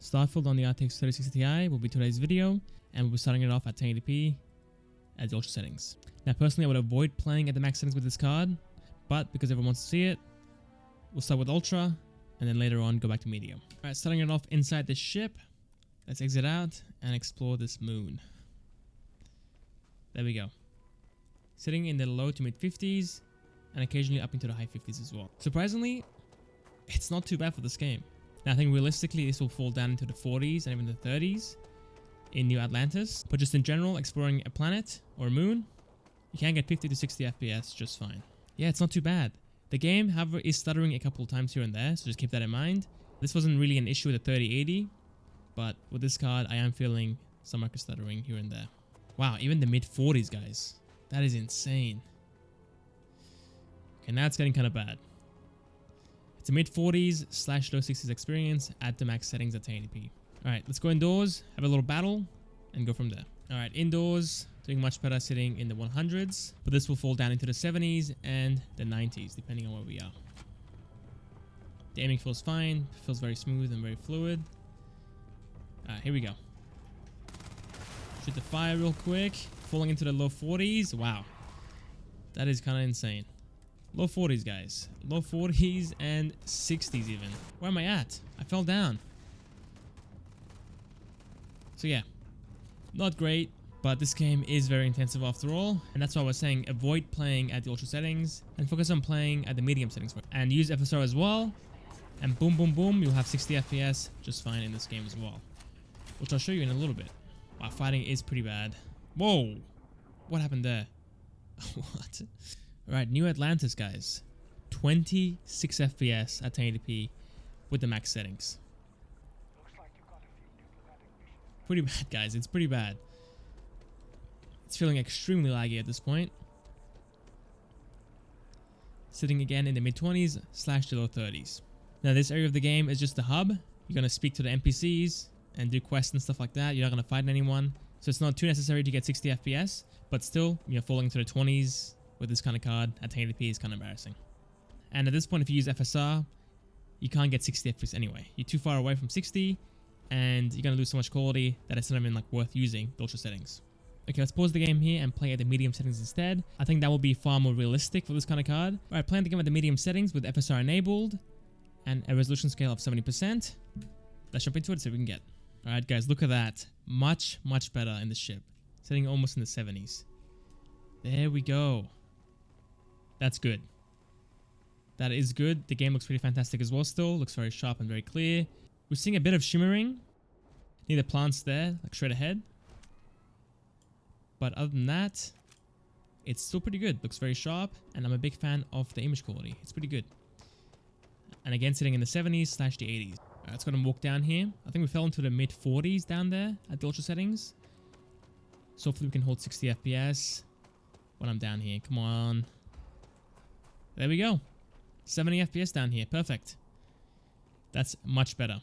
Starfield on the RTX 3060 Ti will be today's video, and we'll be starting it off at 1080p at the ultra settings. Now personally I would avoid playing at the max settings with this card, but because everyone wants to see it, we'll start with ultra and then later on go back to medium. Alright, starting it off inside the ship, let's exit out and explore this moon. There we go. Sitting in the low to mid 50s and occasionally up into the high 50s as well. Surprisingly, it's not too bad for this game. Now I think realistically this will fall down into the 40s and even the 30s in New Atlantis, but just in general, exploring a planet or a moon, you can get 50 to 60 FPS just fine. Yeah, it's not too bad. The game, however, is stuttering a couple of times here and there, so just keep that in mind. This wasn't really an issue with the 3080, but with this card, I am feeling some micro stuttering here and there. Wow, even the mid 40s, guys. That is insane. Okay, now it's getting kind of bad. It's a mid 40s / low 60s experience at the max settings at 1080p. Alright, let's go indoors, have a little battle, and go from there. Alright, indoors, doing much better sitting in the 100s, but this will fall down into the 70s and the 90s, depending on where we are. The aiming feels fine, feels very smooth and very fluid. Alright, here we go. Shoot the fire real quick, falling into the low 40s. Wow, that is kind of insane. Low 40s, guys. Low 40s and 60s even. Where am I at? I fell down. So yeah, not great, but this game is very intensive after all. And that's why I was saying avoid playing at the ultra settings and focus on playing at the medium settings. And use FSR as well. And boom, boom, boom, you'll have 60 FPS just fine in this game as well. Which I'll show you in a little bit. Wow, fighting is pretty bad. Whoa! What happened there? What? Alright, New Atlantis, guys. 26 FPS at 1080p with the max settings. Pretty bad, guys. It's pretty bad. It's feeling extremely laggy at this point. Sitting again in the mid 20s / the low 30s. Now this area of the game is just the hub. You're going to speak to the NPCs and do quests and stuff like that. You're not going to fight anyone. So it's not too necessary to get 60 FPS, but still, you're falling into the 20s with this kind of card at 1080p is kind of embarrassing. And at this point, if you use FSR, you can't get 60 FPS anyway. You're too far away from 60, and you're going to lose so much quality that it's not even like worth using the ultra settings. Okay, let's pause the game here and play at the medium settings instead. I think that will be far more realistic for this kind of card. Alright, playing the game at the medium settings with FSR enabled and a resolution scale of 70%. Let's jump into it so we can get. Alright guys, look at that. Much, much better in the ship. Sitting almost in the 70s. There we go. That's good. That is good. The game looks pretty fantastic as well still. Looks very sharp and very clear. We're seeing a bit of shimmering near the plants there, like straight ahead. But other than that, it's still pretty good. Looks very sharp, and I'm a big fan of the image quality. It's pretty good. And again, sitting in the 70s / the 80s. Alright, let's go and walk down here. I think we fell into the mid 40s down there at the ultra settings. So hopefully we can hold 60 FPS when I'm down here. Come on. There we go. 70 FPS down here. Perfect. That's much better.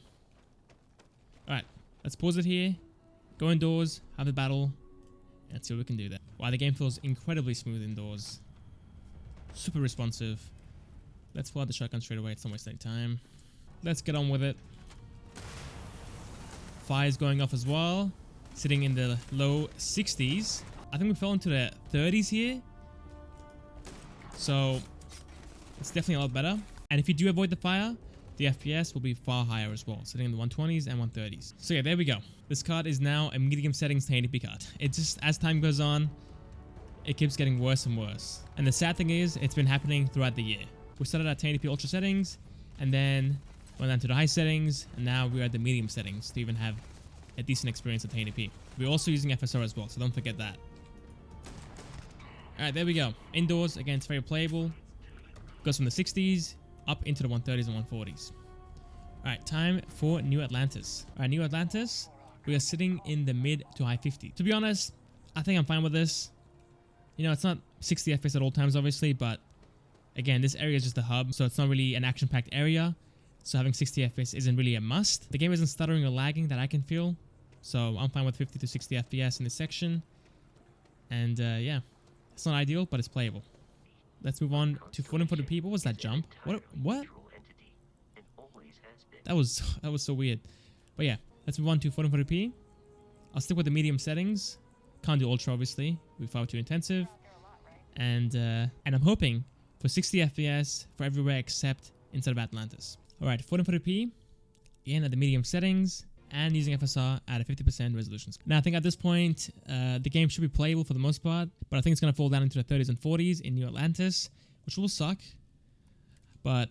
Alright, let's pause it here. Go indoors, have a battle, and see what we can do there. Wow, the game feels incredibly smooth indoors. Super responsive. Let's pull out the shotgun straight away. It's not wasting any time. Let's get on with it. Fire's going off as well. Sitting in the low 60s. I think we fell into the 30s here. So it's definitely a lot better. And if you do avoid the fire, the FPS will be far higher as well, sitting in the 120s and 130s. So yeah, there we go. This card is now a medium settings 1080p card. It just, as time goes on, it keeps getting worse and worse. And the sad thing is, it's been happening throughout the year. We started at 1080p ultra settings, and then went down to the high settings, and now we're at the medium settings to even have a decent experience at 1080p. We're also using FSR as well, so don't forget that. Alright, there we go. Indoors, again, it's very playable. Goes from the 60s up into the 130s and 140s. Alright, time for New Atlantis. Alright, New Atlantis, we are sitting in the mid to high 50s. To be honest, I think I'm fine with this. You know, it's not 60 FPS at all times, obviously, but again, this area is just a hub, so it's not really an action-packed area. So having 60 FPS isn't really a must. The game isn't stuttering or lagging that I can feel. So I'm fine with 50 to 60 FPS in this section. And yeah, it's not ideal, but it's playable. Let's move on to Footing for the People. What was that jump? What? That was so weird. But yeah, Let's move on to 1440p. I'll stick with the medium settings. Can't do ultra, obviously. We're far too intensive. And I'm hoping for 60 FPS for everywhere except inside of Atlantis. Alright, 1440p. Again, at the medium settings. And using FSR at a 50% resolution. Now, I think at this point, the game should be playable for the most part. But I think it's going to fall down into the 30s and 40s in New Atlantis, which will suck. But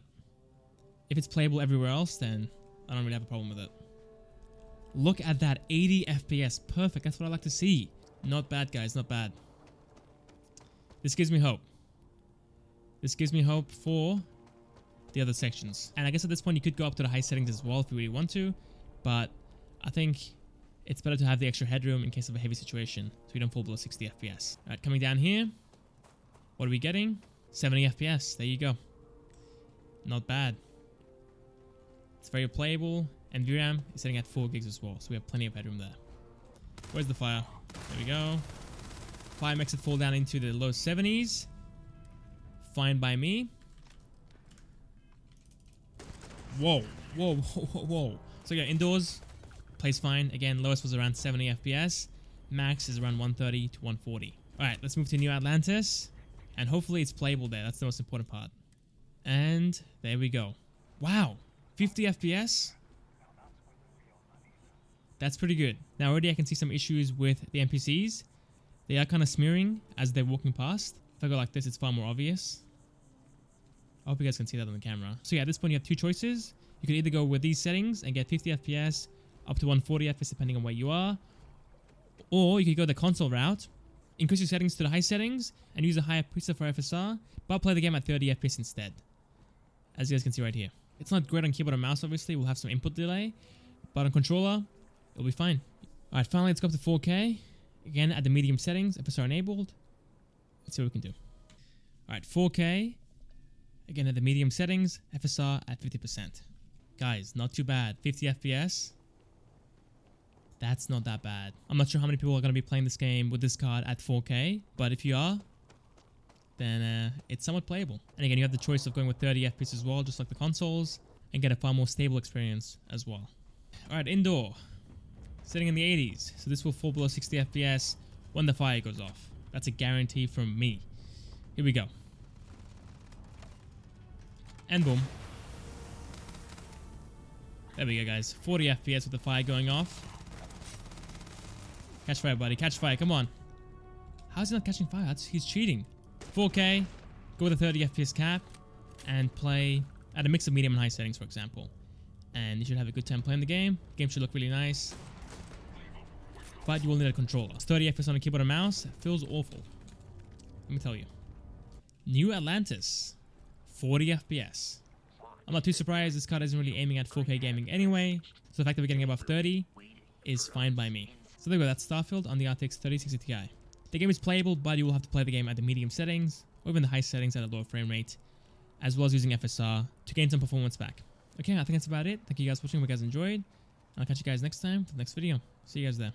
if it's playable everywhere else, then I don't really have a problem with it. Look at that, 80 FPS. Perfect, that's what I like to see. Not bad, guys, not bad. This gives me hope. This gives me hope for the other sections. And I guess at this point, you could go up to the high settings as well if you really want to. But I think it's better to have the extra headroom in case of a heavy situation, so we don't fall below 60 FPS. Alright, coming down here, what are we getting? 70 FPS, there you go. Not bad. It's very playable, and VRAM is sitting at 4 gigs as well, so we have plenty of headroom there. Where's the fire? There we go. Fire makes it fall down into the low 70s. Fine by me. Whoa, whoa, whoa, whoa, whoa. So yeah, indoors, plays fine. Again, lowest was around 70 FPS. Max is around 130 to 140. Alright, let's move to New Atlantis. And hopefully it's playable there. That's the most important part. And there we go. Wow, 50 FPS? That's pretty good. Now already I can see some issues with the NPCs. They are kind of smearing as they're walking past. If I go like this, it's far more obvious. I hope you guys can see that on the camera. So yeah, at this point you have two choices. You can either go with these settings and get 50 FPS up to 140 FPS depending on where you are. Or you could go the console route, increase your settings to the high settings, and use a higher preset for FSR, but play the game at 30 FPS instead. As you guys can see right here. It's not great on keyboard and mouse, obviously. We'll have some input delay. But on controller, it'll be fine. Alright, finally let's go up to 4K. Again, at the medium settings, FSR enabled. Let's see what we can do. Alright, 4K. Again, at the medium settings, FSR at 50%. Guys, not too bad. 50 FPS. That's not that bad. I'm not sure how many people are going to be playing this game with this card at 4K, but if you are, then it's somewhat playable. And again, you have the choice of going with 30 FPS as well, just like the consoles, and get a far more stable experience as well. Alright, indoor. Sitting in the 80s, so this will fall below 60 FPS when the fire goes off. That's a guarantee from me. Here we go. And boom. There we go, guys. 40 FPS with the fire going off. Catch fire, buddy. Catch fire. Come on. How is he not catching fire? He's cheating. 4K. Go with a 30 FPS cap. And play at a mix of medium and high settings, for example. And you should have a good time playing the game. Game should look really nice. But you will need a controller. 30 FPS on a keyboard and mouse feels awful. Let me tell you. New Atlantis. 40 FPS. I'm not too surprised. This card isn't really aiming at 4K gaming anyway. So the fact that we're getting above 30 is fine by me. So there we go. That's Starfield on the RTX 3060 Ti. The game is playable, but you will have to play the game at the medium settings, or even the high settings at a lower frame rate, as well as using FSR to gain some performance back. Okay, I think that's about it. Thank you guys for watching. Hope you guys enjoyed. I'll catch you guys next time for the next video. See you guys there.